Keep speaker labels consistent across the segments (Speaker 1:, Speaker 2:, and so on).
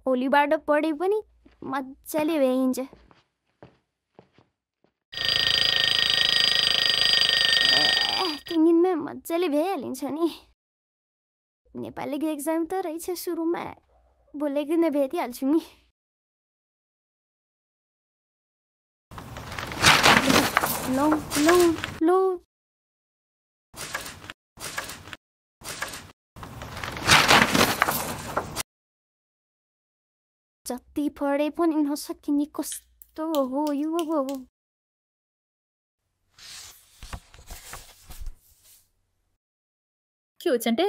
Speaker 1: ओलीबाट पढे पनि मजाले भ्याइन्छ। तीन दिनमै मजाले भ्याइहालिन्छ नि। नेपालीको एक्जाम त रहेछ सुरुमा, बोलेको दिन भेटिहाल्छु नि। लौ लौ लौ जति पढे पनि नसकिने कस्तो हो यो।
Speaker 2: के हो चेन्टे?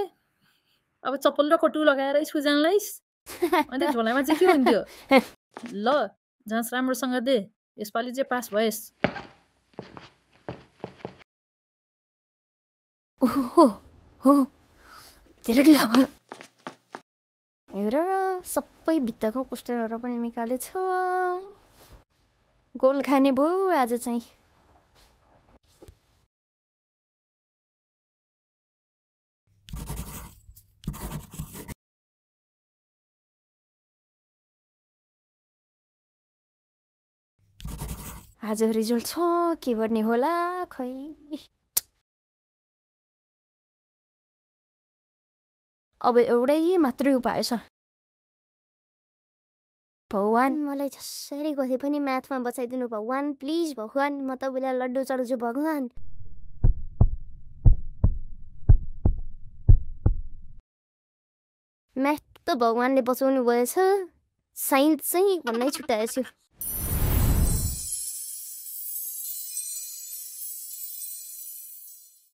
Speaker 2: अब चप्पल र कटु लगाएर स्कुल जान लाइस? अनि झोलामा चाहिँ के हुन्थ्यो? ल जाँच राम्रोसँग दे, यसपालि चाहिँ पास भएस्।
Speaker 1: हो हो धेरै ढिलो हेर सबै भित्ताको पोस्टरहरू पनि निकालेछ। गोल खाने भयो आज चाहिँ। आज रिजल्ट छ, के गर्ने होला खै। अब एउटै मात्रै उपाय छ। भगवान मलाई जसरी गरे पनि म्याथमा बचाइदिनु भगवान, प्लिज भगवान, म तपाईँलाई लड्डु चढाउँछु भगवान। म्याथ त भगवानले बचाउनु भएछ, साइन्स चाहिँ भन्नै छुट्याएछु।